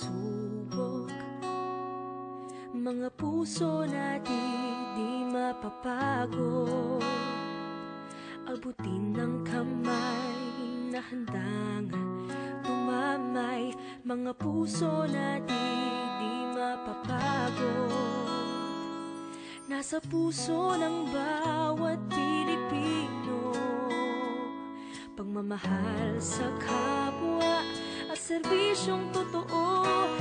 pagsubok, mga puso na di mapapagod. Abutin ng kamay na handang tumamay, mga puso na di mapapagod. Nasa puso ng bawat Pilipino, pagmamahal sa kapwa at serbisyong totoo.